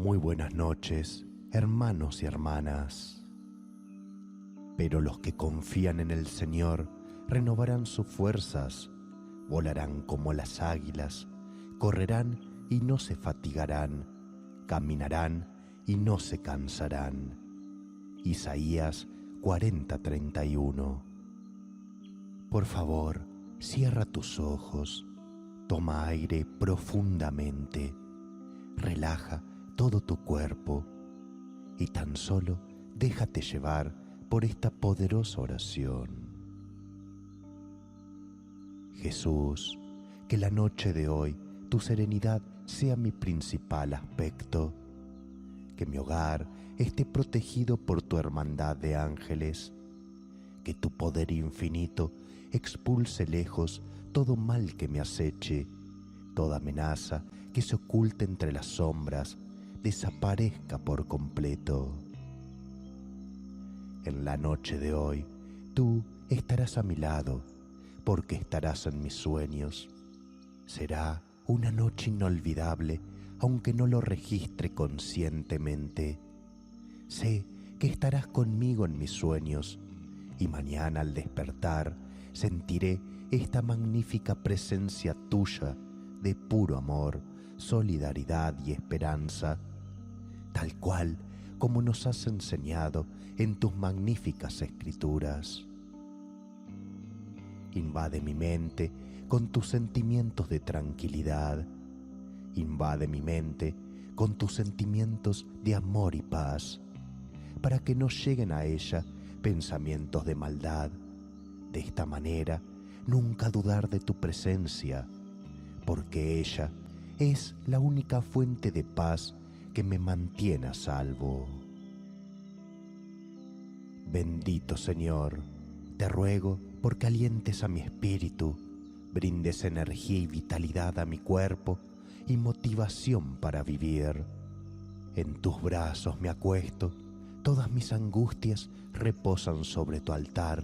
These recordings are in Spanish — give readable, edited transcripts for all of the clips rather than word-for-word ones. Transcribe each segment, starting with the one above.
Muy buenas noches, hermanos y hermanas. Pero los que confían en el Señor renovarán sus fuerzas, volarán como las águilas, correrán y no se fatigarán, caminarán y no se cansarán. Isaías 40:31. Por favor, cierra tus ojos, toma aire profundamente, relaja todo tu cuerpo y tan solo déjate llevar por esta poderosa oración. Jesús, que la noche de hoy tu serenidad sea mi principal aspecto, que mi hogar esté protegido por tu hermandad de ángeles, que tu poder infinito expulse lejos todo mal que me aceche, toda amenaza que se oculte entre las sombras desaparezca por completo. En la noche de hoy, tú estarás a mi lado, porque estarás en mis sueños. Será una noche inolvidable, aunque no lo registre conscientemente. Sé que estarás conmigo en mis sueños, y mañana al despertar sentiré esta magnífica presencia tuya de puro amor, solidaridad y esperanza, tal cual como nos has enseñado en tus magníficas escrituras. Invade mi mente con tus sentimientos de tranquilidad, invade mi mente con tus sentimientos de amor y paz, para que no lleguen a ella pensamientos de maldad. De esta manera, nunca dudar de tu presencia, porque ella es la única fuente de paz que me mantiene a salvo. Bendito Señor, te ruego porque alientes a mi espíritu, brindes energía y vitalidad a mi cuerpo y motivación para vivir. En tus brazos me acuesto, todas mis angustias reposan sobre tu altar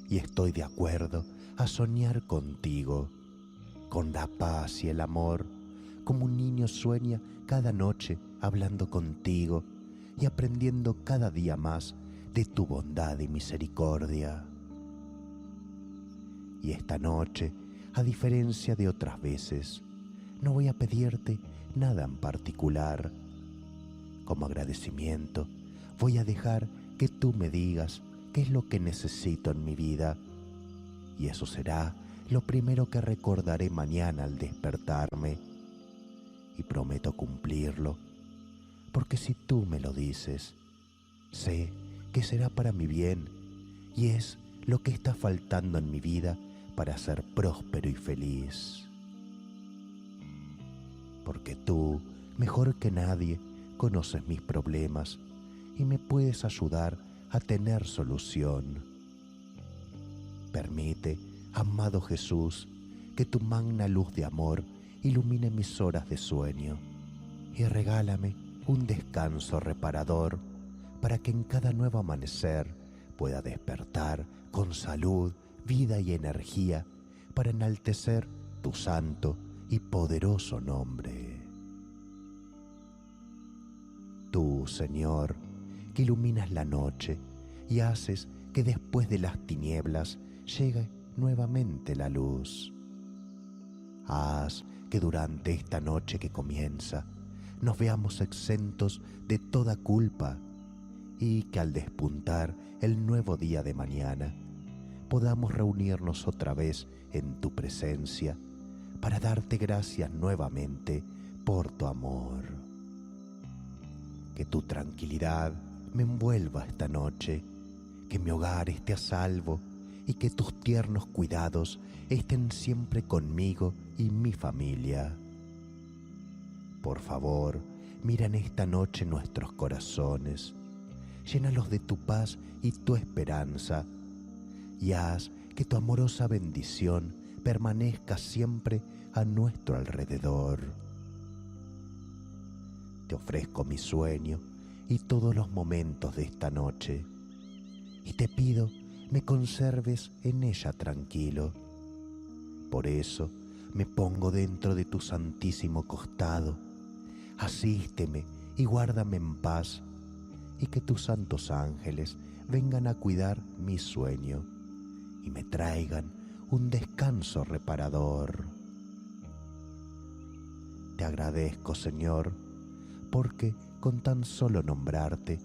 y estoy de acuerdo a soñar contigo, con la paz y el amor, como un niño sueña cada noche hablando contigo y aprendiendo cada día más de tu bondad y misericordia. Y esta noche, a diferencia de otras veces, no voy a pedirte nada en particular. Como agradecimiento, voy a dejar que tú me digas qué es lo que necesito en mi vida, y eso será lo primero que recordaré mañana al despertarme, y prometo cumplirlo, porque si tú me lo dices, sé que será para mi bien, y es lo que está faltando en mi vida para ser próspero y feliz. Porque tú, mejor que nadie, conoces mis problemas y me puedes ayudar a tener solución. Permite, amado Jesús, que tu magna luz de amor ilumine mis horas de sueño y regálame un descanso reparador para que en cada nuevo amanecer pueda despertar con salud, vida y energía para enaltecer tu santo y poderoso nombre. Tú, Señor, que iluminas la noche y haces que después de las tinieblas llegue nuevamente la luz. Haz que durante esta noche que comienza nos veamos exentos de toda culpa y que al despuntar el nuevo día de mañana podamos reunirnos otra vez en tu presencia para darte gracias nuevamente por tu amor. Que tu tranquilidad me envuelva esta noche, que mi hogar esté a salvo y que tus tiernos cuidados estén siempre conmigo y mi familia. Por favor, mira en esta noche nuestros corazones, llénalos de tu paz y tu esperanza, y haz que tu amorosa bendición permanezca siempre a nuestro alrededor. Te ofrezco mi sueño y todos los momentos de esta noche, y te pido me conserves en ella tranquilo. Por eso me pongo dentro de tu santísimo costado, asísteme y guárdame en paz, y que tus santos ángeles vengan a cuidar mi sueño y me traigan un descanso reparador. Te agradezco, Señor, porque con tan solo nombrarte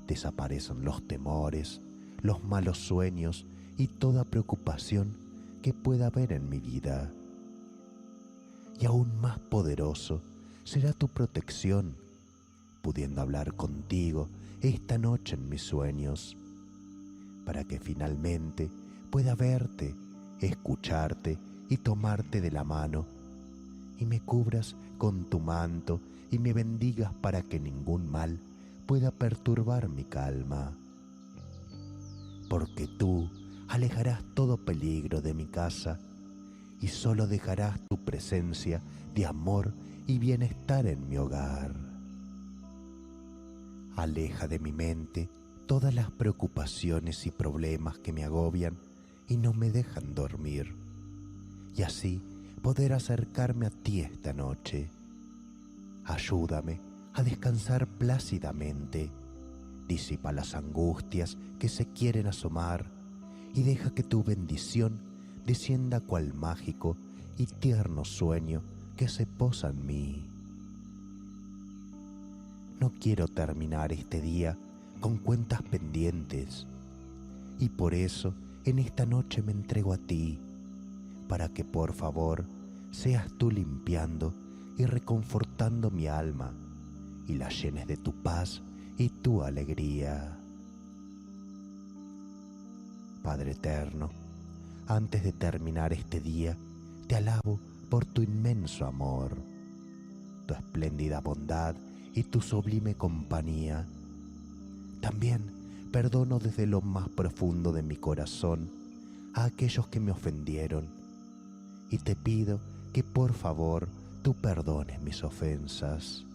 desaparecen los temores, los malos sueños y toda preocupación que pueda haber en mi vida. Y aún más poderoso será tu protección, pudiendo hablar contigo esta noche en mis sueños, para que finalmente pueda verte, escucharte y tomarte de la mano, y me cubras con tu manto y me bendigas para que ningún mal pueda perturbar mi calma. Porque tú alejarás todo peligro de mi casa y solo dejarás tu presencia de amor y bienestar en mi hogar. Aleja de mi mente todas las preocupaciones y problemas que me agobian y no me dejan dormir, y así poder acercarme a ti esta noche. Ayúdame a descansar plácidamente, disipa las angustias que se quieren asomar y deja que tu bendición descienda cual mágico y tierno sueño que se posa en mí. No quiero terminar este día con cuentas pendientes, y por eso en esta noche me entrego a ti, para que por favor seas tú limpiando y reconfortando mi alma y la llenes de tu paz y tu alegría. Padre eterno, antes de terminar este día, te alabo por tu inmenso amor, tu espléndida bondad y tu sublime compañía. También perdono desde lo más profundo de mi corazón a aquellos que me ofendieron, y te pido que por favor tú perdones mis ofensas.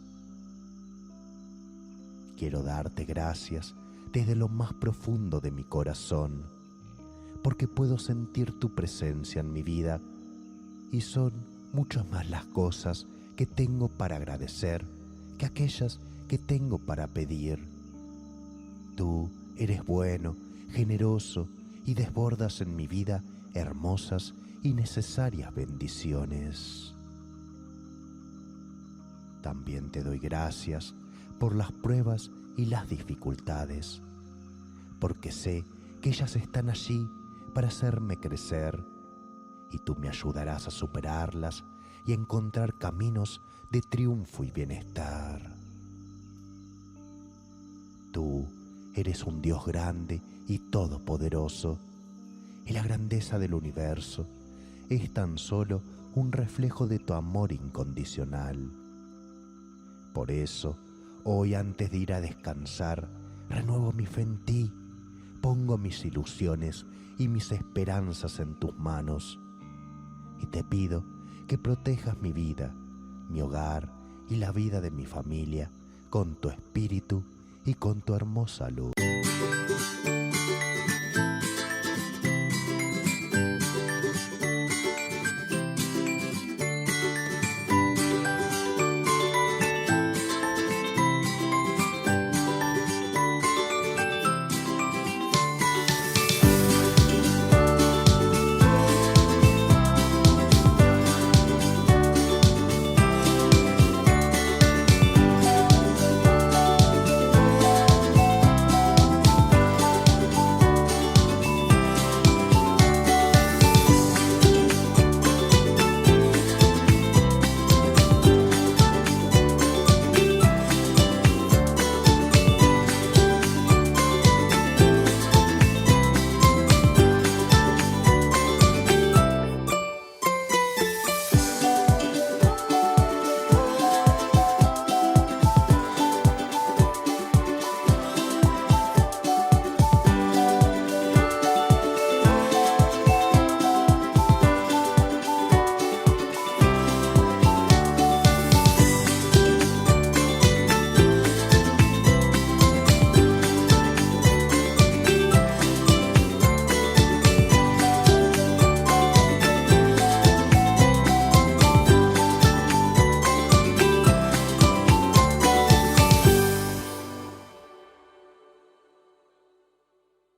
Quiero darte gracias desde lo más profundo de mi corazón, porque puedo sentir tu presencia en mi vida, y son muchas más las cosas que tengo para agradecer que aquellas que tengo para pedir. Tú eres bueno, generoso y desbordas en mi vida hermosas y necesarias bendiciones. También te doy gracias por las pruebas y las dificultades, porque sé que ellas están allí para hacerme crecer, y tú me ayudarás a superarlas y a encontrar caminos de triunfo y bienestar. Tú eres un Dios grande y todopoderoso, y la grandeza del universo es tan solo un reflejo de tu amor incondicional. Por eso, hoy antes de ir a descansar, renuevo mi fe en ti, pongo mis ilusiones y mis esperanzas en tus manos, y te pido que protejas mi vida, mi hogar y la vida de mi familia con tu espíritu y con tu hermosa luz.